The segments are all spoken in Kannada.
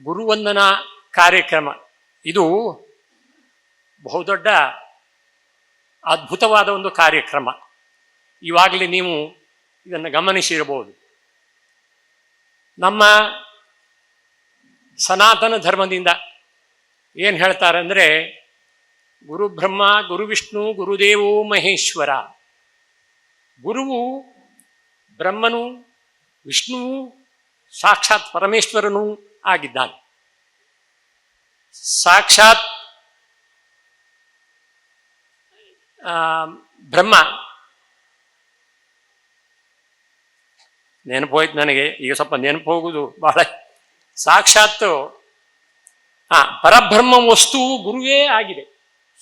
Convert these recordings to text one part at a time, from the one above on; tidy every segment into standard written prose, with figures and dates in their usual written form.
ಗುರುವಂದನಾ ಕಾರ್ಯಕ್ರಮ ಇದು ಬಹುದೊಡ್ಡ ಅದ್ಭುತವಾದ ಒಂದು ಕಾರ್ಯಕ್ರಮ. ಇವಾಗಲೇ ನೀವು ಇದನ್ನು ಗಮನಿಸಿರಬಹುದು. ನಮ್ಮ ಸನಾತನ ಧರ್ಮದಿಂದ ಏನು ಹೇಳ್ತಾರೆ ಅಂದರೆ, ಗುರು ಬ್ರಹ್ಮ ಗುರು ವಿಷ್ಣು ಗುರುದೇವೋ ಮಹೇಶ್ವರ. ಗುರುವು ಬ್ರಹ್ಮನು, ವಿಷ್ಣುವು, ಸಾಕ್ಷಾತ್ ಪರಮೇಶ್ವರನೂ ಆಗಿದ್ದಾನೆ. ಸಾಕ್ಷಾತ್ ಬ್ರಹ್ಮ ನೆನಪು ಹೋಯ್ತು ನನಗೆ, ಈಗ ಸ್ವಲ್ಪ ನೆನಪು ಹೋಗುದು ಬಹಳ. ಸಾಕ್ಷಾತ್ ಪರಬ್ರಹ್ಮ ವಸ್ತುವು ಗುರುವೇ ಆಗಿದೆ.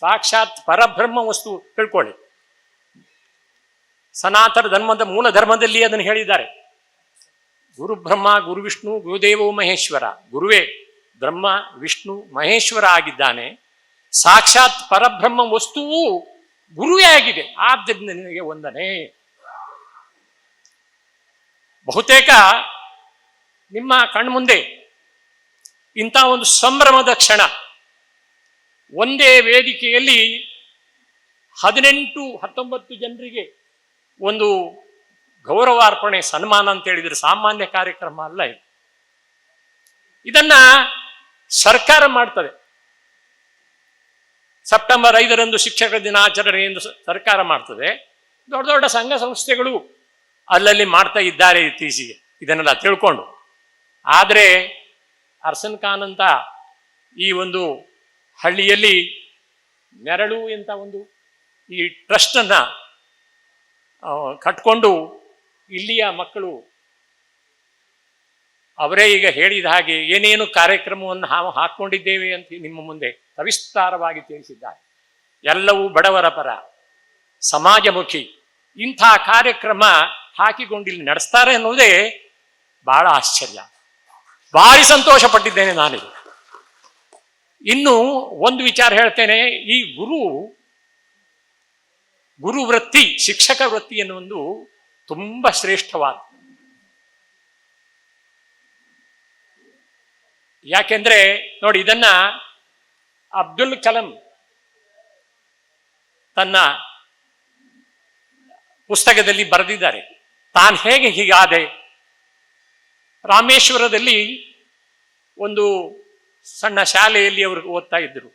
ಸಾಕ್ಷಾತ್ ಪರಬ್ರಹ್ಮ ವಸ್ತು ತಿಳ್ಕೊಳ್ಳಿ. ಸನಾತನ ಧರ್ಮದ ಮೂಲ ಧರ್ಮದಲ್ಲಿ ಅದನ್ನು ಹೇಳಿದ್ದಾರೆ. ಗುರು ಬ್ರಹ್ಮ ಗುರು ವಿಷ್ಣು ಗುರುದೇವೋ ಮಹೇಶ್ವರ. ಗುರುವೇ ಬ್ರಹ್ಮ ವಿಷ್ಣು ಮಹೇಶ್ವರ ಆಗಿದ್ದಾನೆ. ಸಾಕ್ಷಾತ್ ಪರಬ್ರಹ್ಮ ವಸ್ತುವು ಗುರುವೇ ಆಗಿದೆ. ಆದ್ದರಿಂದ ನಿನಗೆ ವಂದನೆ. ಬಹುತೇಕ ನಿಮ್ಮ ಕಣ್ಮುಂದೆ ಇಂಥ ಒಂದು ಸಂಭ್ರಮದ ಕ್ಷಣ, ಒಂದೇ ವೇದಿಕೆಯಲ್ಲಿ 18-19 ಜನರಿಗೆ ಒಂದು ಗೌರವಾರ್ಪಣೆ ಸನ್ಮಾನ ಅಂತ ಹೇಳಿದ್ರೆ ಸಾಮಾನ್ಯ ಕಾರ್ಯಕ್ರಮ ಅಲ್ಲ ಇದು. ಇದನ್ನ ಸರ್ಕಾರ ಮಾಡ್ತದೆ. ಸೆಪ್ಟೆಂಬರ್ 5ರಂದು ಶಿಕ್ಷಕರ ದಿನಾಚರಣೆ ಎಂದು ಸರ್ಕಾರ ಮಾಡ್ತದೆ. ದೊಡ್ಡ ದೊಡ್ಡ ಸಂಘ ಸಂಸ್ಥೆಗಳು ಅಲ್ಲಲ್ಲಿ ಮಾಡ್ತಾ ಇದ್ದಾರೆ ಇತ್ತೀಚೆಗೆ ಇದನ್ನೆಲ್ಲ ತಿಳ್ಕೊಂಡು. ಆದರೆ ಅರ್ಸನ್ ಖಾನ್ ಅಂತ ಈ ಒಂದು ಹಳ್ಳಿಯಲ್ಲಿ ನೆರಳು ಅಂತ ಒಂದು ಈ ಟ್ರಸ್ಟನ್ನು ಕಟ್ಕೊಂಡು ಇಲ್ಲಿಯ ಮಕ್ಕಳು ಅವರೇ ಈಗ ಹೇಳಿದ ಹಾಗೆ ಏನೇನು ಕಾರ್ಯಕ್ರಮವನ್ನು ನಾವು ಹಾಕ್ಕೊಂಡಿದ್ದೇವೆ ಅಂತ ನಿಮ್ಮ ಮುಂದೆ ಸವಿಸ್ತಾರವಾಗಿ ತಿಳಿಸಿದ್ದಾರೆ. ಎಲ್ಲವೂ ಬಡವರ ಪರ, ಸಮಾಜಮುಖಿ ಇಂಥ ಕಾರ್ಯಕ್ರಮ ಹಾಕಿಕೊಂಡು ಇಲ್ಲಿ ನಡೆಸ್ತಾರೆ ಅನ್ನೋದೇ ಬಹಳ ಆಶ್ಚರ್ಯ. ಭಾರಿ ಸಂತೋಷ ಪಟ್ಟಿದ್ದೇನೆ ನಾನಿದು. ಇನ್ನು ಒಂದು ವಿಚಾರ ಹೇಳ್ತೇನೆ. ಈ ಗುರು ವೃತ್ತಿ, ಶಿಕ್ಷಕ ವೃತ್ತಿ ಎನ್ನುವುದು ತುಂಬ ಶ್ರೇಷ್ಠವಾದ. ಯಾಕೆಂದ್ರೆ ನೋಡಿ, ಇದನ್ನ ಅಬ್ದುಲ್ ಕಲಾಂ ತನ್ನ ಪುಸ್ತಕದಲ್ಲಿ ಬರೆದಿದ್ದಾರೆ. ತಾನು ಹೇಗೆ ಹೀಗಾದೆ. ರಾಮೇಶ್ವರದಲ್ಲಿ ಒಂದು ಸಣ್ಣ ಶಾಲೆಯಲ್ಲಿ ಅವರು ಓದ್ತಾ ಇದ್ದರು.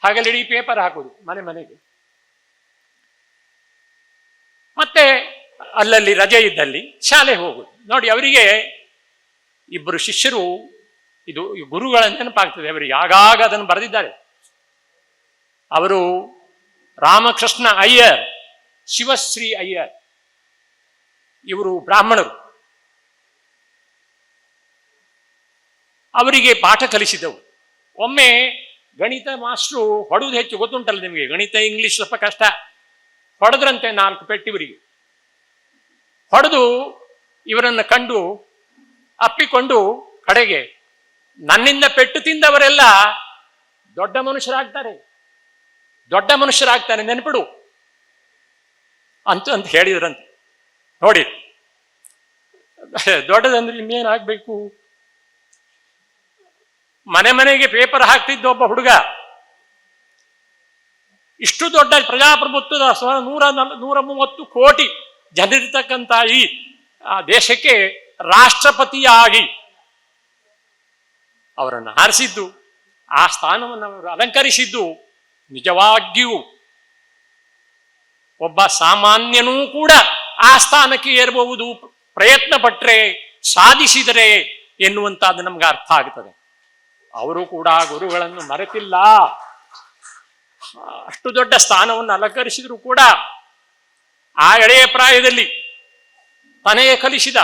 ಹಾಗಲ್ಲಿ ಪೇಪರ್ ಹಾಕೋದು ಮನೆ ಮನೆಗೆ. ಮತ್ತೆ ಅಲ್ಲಲ್ಲಿ ರಜೆ ಇದ್ದಲ್ಲಿ ಶಾಲೆ ಹೋಗುದು. ನೋಡಿ, ಅವರಿಗೆ ಇಬ್ಬರು ಶಿಷ್ಯರು, ಇದು ಗುರುಗಳ ನೆನಪಾಗ್ತದೆ ಅವರಿಗೆ. ಆಗಾಗ ಅದನ್ನು ಬರೆದಿದ್ದಾರೆ. ಅವರು ರಾಮಕೃಷ್ಣ ಅಯ್ಯರ್, ಶಿವಶ್ರೀ ಅಯ್ಯರ್, ಇವರು ಬ್ರಾಹ್ಮಣರು. ಅವರಿಗೆ ಪಾಠ ಕಲಿಸಿದವು. ಒಮ್ಮೆ ಗಣಿತ ಮಾಸ್ಟ್ರು ಹೊಡೆದು ಹೆಚ್ಚು, ಗೊತ್ತುಂಟಲ್ಲ ನಿಮಗೆ, ಗಣಿತ ಇಂಗ್ಲಿಷ್ ಸ್ವಲ್ಪ ಕಷ್ಟ. ಹೊಡೆದ್ರಂತೆ 4 ಪೆಟ್ಟು ಇವರಿಗೆ. ಹೊಡೆದು ಇವರನ್ನು ಕಂಡು ಅಪ್ಪಿಕೊಂಡು ಕಡೆಗೆ, ನನ್ನಿಂದ ಪೆಟ್ಟು ತಿಂದವರೆಲ್ಲ ದೊಡ್ಡ ಮನುಷ್ಯರಾಗ್ತಾರೆ, ದೊಡ್ಡ ಮನುಷ್ಯರಾಗ್ತಾರೆ, ನೆನಪಿಡು ಅಂತ ಹೇಳಿದ್ರಂತೆ. ನೋಡಿ, ದೊಡ್ಡದಂದ್ರೆ ಇನ್ನೇನಾಗಬೇಕು. ಮನೆ ಮನೆಗೆ ಪೇಪರ್ ಹಾಕ್ತಿದ್ದ ಒಬ್ಬ ಹುಡುಗ ಇಷ್ಟು ದೊಡ್ಡ ಪ್ರಜಾಪ್ರಭುತ್ವದ 130 ಕೋಟಿ ಜನರಿರ್ತಕ್ಕಂಥ ಈ ದೇಶಕ್ಕೆ ರಾಷ್ಟ್ರಪತಿಯಾಗಿ ಅವರನ್ನು ಆರಿಸಿದ್ದು, ಆ ಸ್ಥಾನವನ್ನು ಅವರು ಅಲಂಕರಿಸಿದ್ದು ನಿಜವಾಗಿಯೂ ಒಬ್ಬ ಸಾಮಾನ್ಯನೂ ಕೂಡ ಆ ಸ್ಥಾನಕ್ಕೆ ಏರಬಹುದು ಪ್ರಯತ್ನ ಪಟ್ಟರೆ, ಸಾಧಿಸಿದರೆ ಎನ್ನುವಂಥದ್ದು ನಮ್ಗೆ ಅರ್ಥ ಆಗ್ತದೆ. ಅವರು ಕೂಡ ಗುರುಗಳನ್ನು ಮರೆತಿಲ್ಲ. ಅಷ್ಟು ದೊಡ್ಡ ಸ್ಥಾನವನ್ನು ಅಲಂಕರಿಸಿದ್ರು ಕೂಡ ಆ ಎಳೆಯ ಪ್ರಾಯದಲ್ಲಿ ತನೆಯೇ ಕಲಿಸಿದ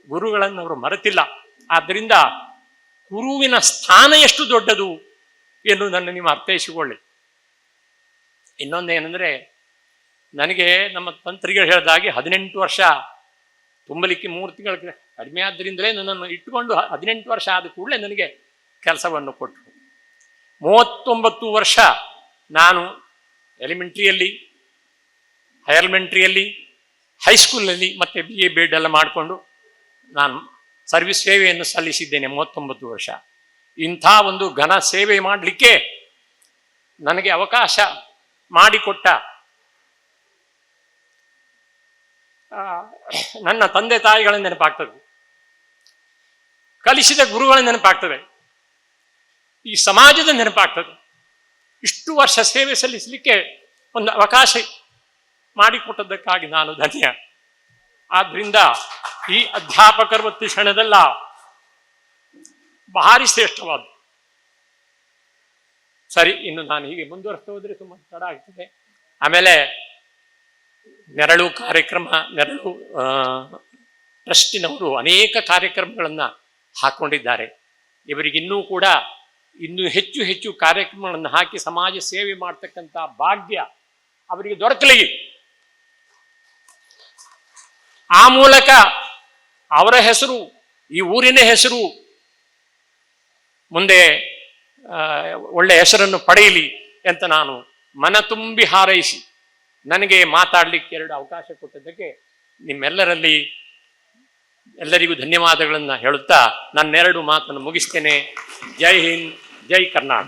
ಗುರುಗಳನ್ನು ಅವರು ಮರೆತಿಲ್ಲ. ಆದ್ದರಿಂದ ಗುರುವಿನ ಸ್ಥಾನ ಎಷ್ಟು ದೊಡ್ಡದು ಎನ್ನುವುದನ್ನು ನೀವು ಅರ್ಥೈಸಿಕೊಳ್ಳಿ. ಇನ್ನೊಂದೇನೆಂದರೆ, ನನಗೆ ನಮ್ಮ ತಂತ್ರಿಗಳು ಹೇಳಿದಾಗೆ 18 ವರ್ಷ ತುಂಬಲಿಕ್ಕೆ 3 ತಿಂಗಳ ಕಡಿಮೆ ಆದ್ದರಿಂದಲೇ ನನ್ನನ್ನು ಇಟ್ಟುಕೊಂಡು 18 ವರ್ಷ ಆದ ಕೂಡಲೇ ನನಗೆ ಕೆಲಸವನ್ನು ಕೊಟ್ಟರು. 39 ವರ್ಷ ನಾನು ಎಲಿಮೆಂಟ್ರಿಯಲ್ಲಿ, ಹೈಯರ್ ಎಲಿಮೆಂಟ್ರಿಯಲ್ಲಿ, ಹೈಸ್ಕೂಲ್ನಲ್ಲಿ ಮತ್ತೆ BA BEd ಎಲ್ಲ ಮಾಡಿಕೊಂಡು ನಾನು ಸರ್ವಿಸ್ ಸೇವೆಯನ್ನು ಸಲ್ಲಿಸಿದ್ದೇನೆ 39 ವರ್ಷ. ಇಂಥ ಒಂದು ಘನ ಸೇವೆ ಮಾಡಲಿಕ್ಕೆ ನನಗೆ ಅವಕಾಶ ಮಾಡಿಕೊಟ್ಟ ನನ್ನ ತಂದೆ ತಾಯಿಗಳ ನೆನಪಾಗ್ತದೆ, ಕಲಿಸಿದ ಗುರುಗಳ ನೆನಪಾಗ್ತದೆ, ಈ ಸಮಾಜದ ನೆನಪಾಗ್ತದೆ. ಇಷ್ಟು ವರ್ಷ ಸೇವೆ ಸಲ್ಲಿಸಲಿಕ್ಕೆ ಒಂದು ಅವಕಾಶ ಮಾಡಿಕೊಟ್ಟದ್ದಕ್ಕಾಗಿ ನಾನು ಧನ್ಯ. ಆದ್ರಿಂದ ಈ ಅಧ್ಯಾಪಕರ ವೃತ್ತಿ ಕ್ಷಣದಲ್ಲ ಭಾರಿ ಶ್ರೇಷ್ಠವಾದ. ಸರಿ, ಇನ್ನು ನಾನು ಹೀಗೆ ಮುಂದುವರಿಸ್ತಾ ಹೋದ್ರೆ ತುಂಬ ತಡ ಆಗ್ತದೆ. ಆಮೇಲೆ ನೆರಳು ಕಾರ್ಯಕ್ರಮ, ನೆರಳು ಟ್ರಸ್ಟಿನವರು ಅನೇಕ ಕಾರ್ಯಕ್ರಮಗಳನ್ನು ಹಾಕೊಂಡಿದ್ದಾರೆ. ಇವರಿಗಿನ್ನೂ ಕೂಡ ಇನ್ನೂ ಹೆಚ್ಚು ಹೆಚ್ಚು ಕಾರ್ಯಕ್ರಮಗಳನ್ನು ಹಾಕಿ ಸಮಾಜ ಸೇವೆ ಮಾಡ್ತಕ್ಕಂಥ ಭಾಗ್ಯ ಅವರಿಗೆ ದೊರಕಲಿ. ಆ ಮೂಲಕ ಅವರ ಹೆಸರು, ಈ ಊರಿನ ಹೆಸರು ಮುಂದೆ ಒಳ್ಳೆಯ ಹೆಸರನ್ನು ಪಡೆಯಲಿ ಅಂತ ನಾನು ಮನ ತುಂಬಿ ಹಾರೈಸಿ ನನಗೆ ಮಾತಾಡಲಿಕ್ಕೆ 2 ಅವಕಾಶ ಕೊಟ್ಟದ್ದಕ್ಕೆ ನಿಮ್ಮೆಲ್ಲರಲ್ಲಿ ಎಲ್ಲರಿಗೂ ಧನ್ಯವಾದಗಳನ್ನು ಹೇಳುತ್ತಾ ನನ್ನ 2 ಮಾತನ್ನು ಮುಗಿಸ್ತೇನೆ. ಜೈ ಹಿಂದ್, ಜೈ ಕರ್ನಾಟಕ.